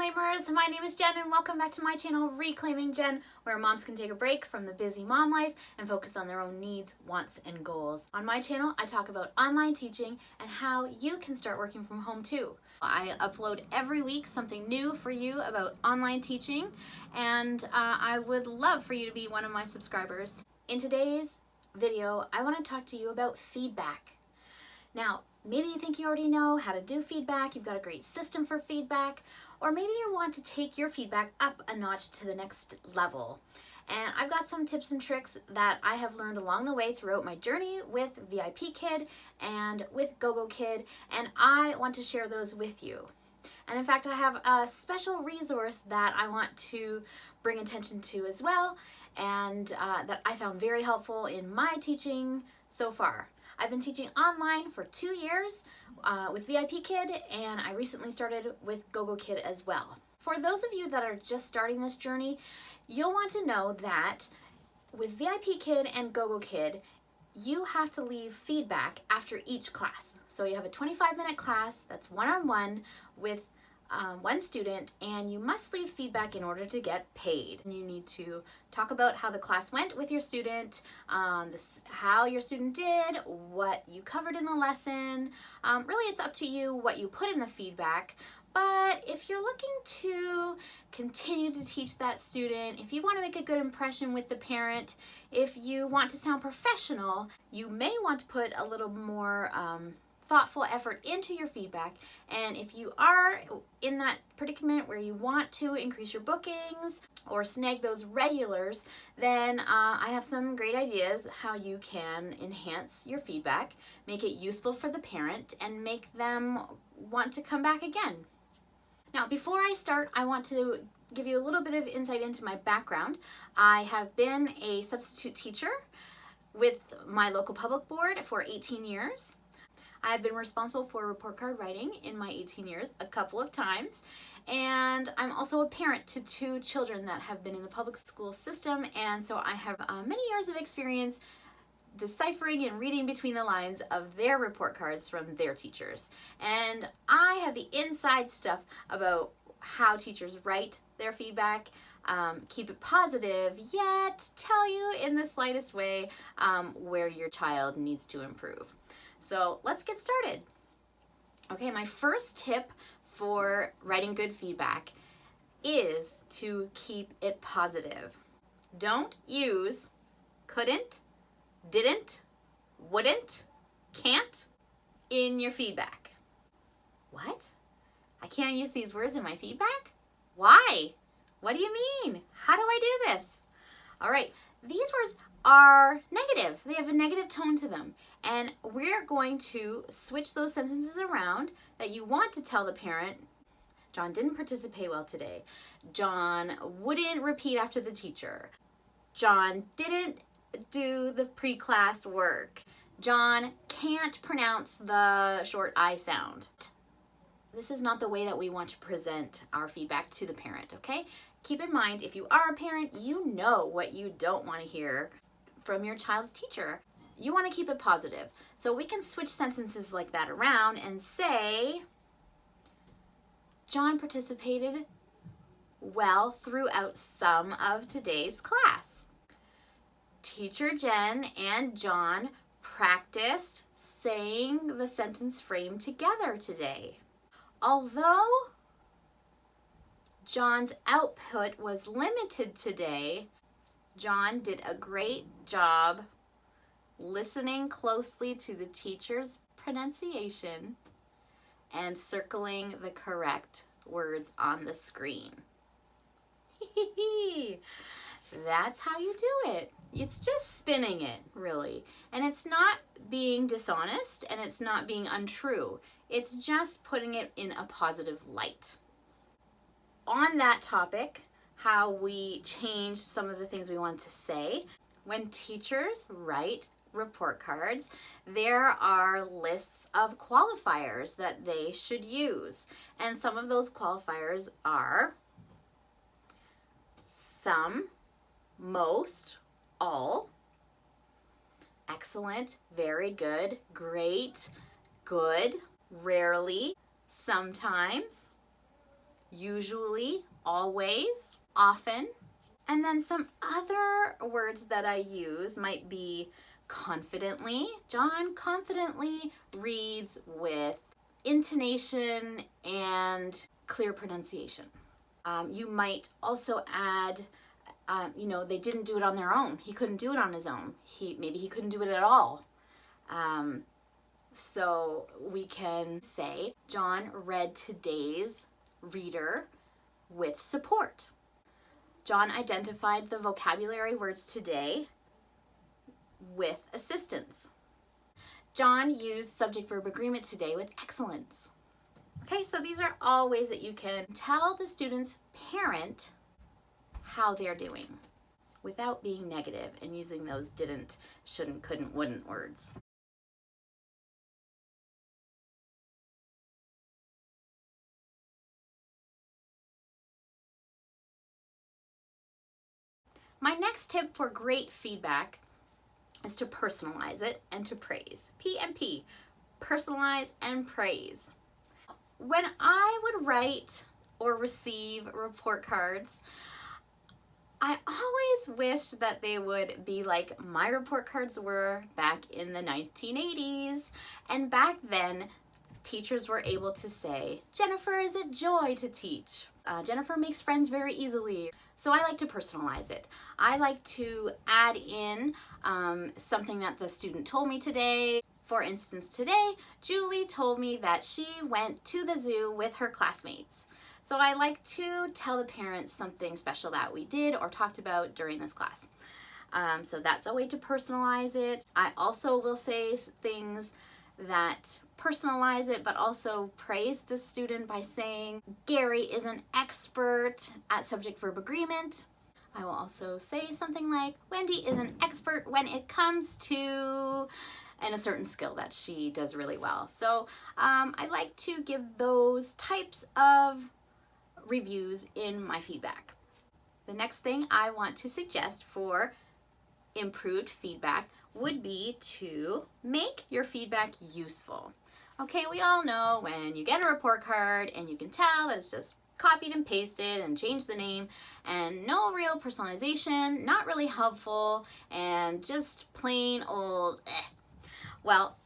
Reclaimers, my name is Jen and welcome back to my channel Reclaiming Jen, where moms can take a break from the busy mom life and focus on their own needs, wants, and goals. On my channel, I talk about online teaching and how you can start working from home too. I upload every week something new for you about online teaching, and I would love for you to be one of my subscribers. In today's video, I want to talk to you about feedback. Now, maybe you think you already know how to do feedback, you've got a great system for feedback, or maybe you want to take your feedback up a notch to the next level. And I've got some tips and tricks that I have learned along the way throughout my journey with VIPKid and with Gogokid, and I want to share those with you. And in fact, I have a special resource that I want to bring attention to as well, and that I found very helpful in my teaching so far. I've been teaching online for 2 years with VIPKid, and I recently started with Gogokid as well. For those of you that are just starting this journey, you'll want to know that with VIPKid and Gogokid, you have to leave feedback after each class. So you have a 25-minute class that's one-on-one with one student, and you must leave feedback in order to get paid. You need to talk about how the class went with your student, how your student did, what you covered in the lesson. Really, it's up to you what you put in the feedback. But if you're looking to continue to teach that student, if you want to make a good impression with the parent, if you want to sound professional, you may want to put a little more thoughtful effort into your feedback. And if you are in that predicament where you want to increase your bookings or snag those regulars, then I have some great ideas how you can enhance your feedback, make it useful for the parent, and make them want to come back again. Now, before I start, I want to give you a little bit of insight into my background. I have been a substitute teacher with my local public board for 18 years. I've been responsible for report card writing in my 18 years a couple of times, and I'm also a parent to 2 children that have been in the public school system, and so I have many years of experience deciphering and reading between the lines of their report cards from their teachers. And I have the inside stuff about how teachers write their feedback, keep it positive, yet tell you in the slightest way where your child needs to improve. So let's get started. Okay, my first tip for writing good feedback is to keep it positive. Don't use couldn't, didn't, wouldn't, can't in your feedback. What? I can't use these words in my feedback? Why? What do you mean? How do I do this? All right, these words are negative. They have a negative tone to them. And we're going to switch those sentences around that you want to tell the parent. John didn't participate well today. John wouldn't repeat after the teacher. John didn't do the pre-class work. John can't pronounce the short I sound. This is not the way that we want to present our feedback to the parent, okay? Keep in mind, if you are a parent, you know what you don't want to hear from your child's teacher. You want to keep it positive. So we can switch sentences like that around and say, John participated well throughout some of today's class. Teacher Jen and John practiced saying the sentence frame together today. Although John's output was limited today, John did a great job listening closely to the teacher's pronunciation and circling the correct words on the screen. That's how you do it. It's just spinning it, really. And it's not being dishonest, and it's not being untrue. It's just putting it in a positive light. On that topic, how we change some of the things we want to say, when teachers write report cards, there are lists of qualifiers that they should use. And some of those qualifiers are some, most, all, excellent, very good, great, good, rarely, sometimes, usually, always, often. And then some other words that I use might be confidently. John confidently reads with intonation and clear pronunciation. You might also add, they didn't do it on their own. He couldn't do it on his own. Maybe he couldn't do it at all. So we can say, John read today's reader with support. John identified the vocabulary words today with assistance. John used subject-verb agreement today with excellence. Okay, so these are all ways that you can tell the student's parent how they're doing without being negative and using those didn't, shouldn't, couldn't, wouldn't words. My next tip for great feedback is to personalize it and to praise. P&P, personalize and praise. When I would write or receive report cards, I always wish that they would be like my report cards were back in the 1980s. And back then, teachers were able to say, Jennifer is a joy to teach. Jennifer makes friends very easily. So I like to personalize it. I like to add in something that the student told me today. For instance, today, Julie told me that she went to the zoo with her classmates. So I like to tell the parents something special that we did or talked about during this class. So that's a way to personalize it. I also will say things that personalize it but also praise the student by saying Gary is an expert at subject-verb agreement. I will also say something like Wendy is an expert when it comes to and a certain skill that she does really well. So I like to give those types of reviews in my feedback. The next thing I want to suggest for improved feedback would be to make your feedback useful. Okay, we all know when you get a report card and you can tell that it's just copied and pasted and changed the name and no real personalization, not really helpful, and just plain old Well,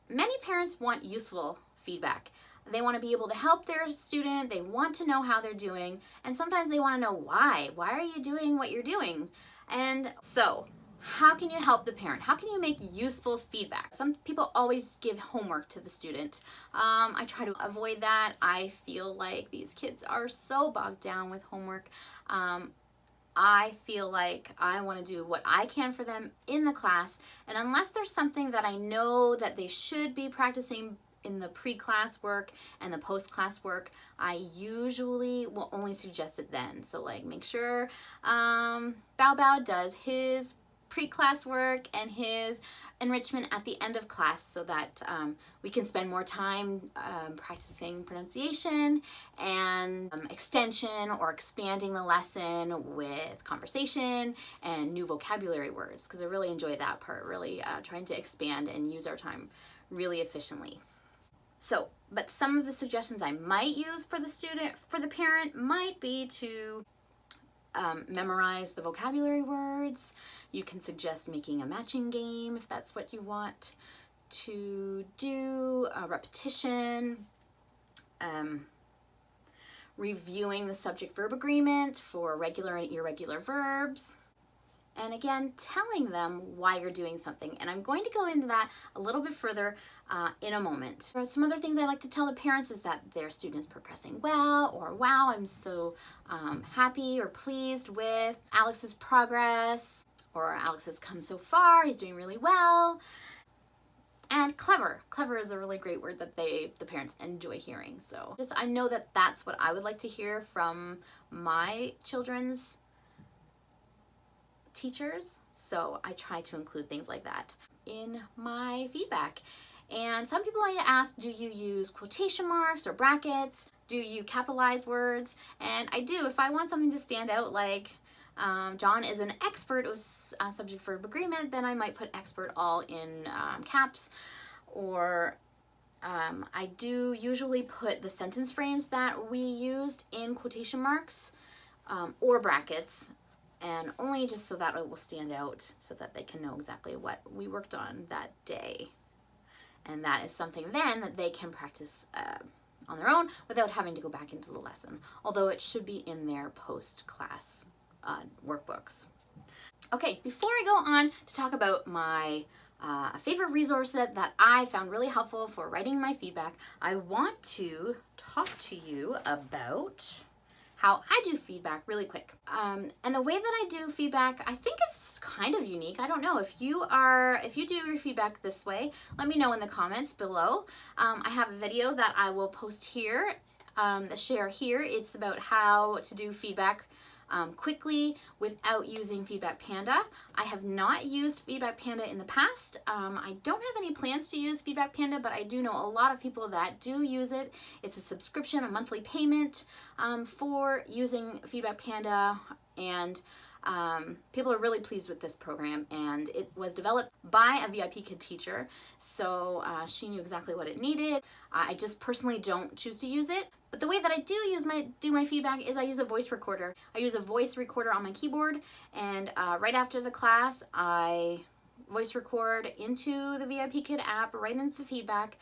many parents want useful feedback. They want to be able to help their student, they want to know how they're doing, and sometimes they want to know why. Why are you doing what you're doing? And so, how can you help the parent? How can you make useful feedback? Some people always give homework to the student. I try to avoid that. I feel like these kids are so bogged down with homework. I feel like I want to do what I can for them in the class, and unless there's something that I know that they should be practicing in the pre-class work and the post-class work, I usually will only suggest it then. So like make sure Bao Bao does his pre-class work and his enrichment at the end of class so that we can spend more time practicing pronunciation and extension or expanding the lesson with conversation and new vocabulary words, because I really enjoy that part, really trying to expand and use our time really efficiently. So, but some of the suggestions I might use for the student, for the parent, might be to memorize the vocabulary words. You can suggest making a matching game if that's what you want to do, a repetition, reviewing the subject-verb agreement for regular and irregular verbs, and again, telling them why you're doing something. And I'm going to go into that a little bit further in a moment. Some other things I like to tell the parents is that their student is progressing well, or wow, I'm so happy or pleased with Alex's progress, or Alex has come so far, he's doing really well. And clever. Clever is a really great word that the parents enjoy hearing. So just, I know that that's what I would like to hear from my children's teachers, so I try to include things like that in my feedback. And some people might ask, do you use quotation marks or brackets? Do you capitalize words? And I do. If I want something to stand out, like John is an expert with subject-verb agreement, then I might put expert all in caps, or I do usually put the sentence frames that we used in quotation marks or brackets, and only just so that it will stand out so that they can know exactly what we worked on that day. And that is something then that they can practice on their own without having to go back into the lesson, although it should be in their post-class workbooks. Okay, before I go on to talk about my favorite resource that I found really helpful for writing my feedback, I want to talk to you about how I do feedback really quick. And the way that I do feedback, I think is kind of unique. I don't know if you do your feedback this way, let me know in the comments below. I have a video that I will post here, share here. It's about how to do feedback quickly without using Feedback Panda. I have not used Feedback Panda in the past. I don't have any plans to use Feedback Panda, but I do know a lot of people that do use it. It's a subscription, a monthly payment for using Feedback Panda, and people are really pleased with this program, and it was developed by a VIPKid teacher, so she knew exactly what it needed. I just personally don't choose to use it, but the way that I do my feedback is I use a voice recorder. I use a voice recorder on my keyboard, and right after the class, I voice record into the VIPKid app, right into the feedback,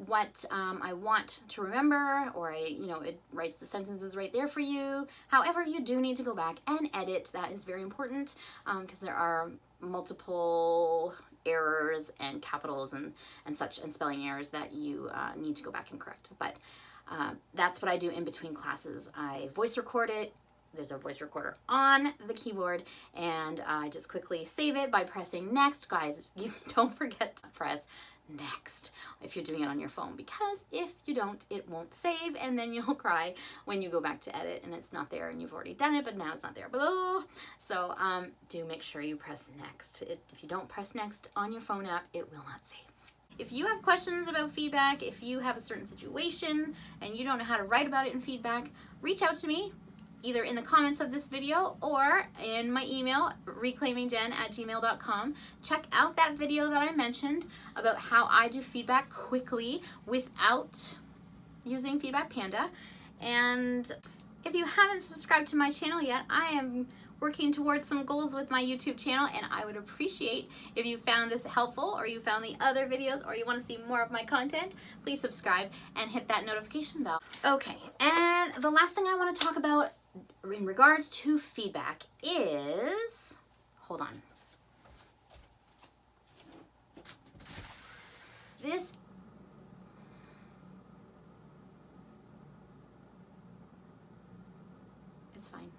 what I want to remember, or it writes the sentences right there for you. However, you do need to go back and edit. That is very important because there are multiple errors and capitals and such, and spelling errors that you need to go back and correct. But that's what I do in between classes. I voice record it. There's a voice recorder on the keyboard, and I just quickly save it by pressing next. Guys, you don't forget to press next if you're doing it on your phone, because if you don't, it won't save, and then you'll cry when you go back to edit and it's not there, and you've already done it but now it's not there below. So do make sure you press next. If you don't press next on your phone app, it will not save. If you have questions about feedback, if you have a certain situation and you don't know how to write about it in feedback, reach out to me either in the comments of this video or in my email, reclaimingjen@gmail.com. Check out that video that I mentioned about how I do feedback quickly without using Feedback Panda. And if you haven't subscribed to my channel yet, I am working towards some goals with my YouTube channel, and I would appreciate if you found this helpful, or you found the other videos, or you want to see more of my content. Please subscribe and hit that notification bell. Okay, and the last thing I want to talk about in regards to feedback is, hold on. It's fine.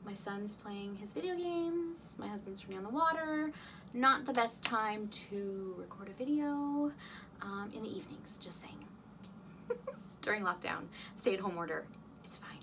My son's playing his video games, my husband's turning on the water. Not the best time to record a video in the evenings, just saying. During lockdown, stay-at-home order, it's fine.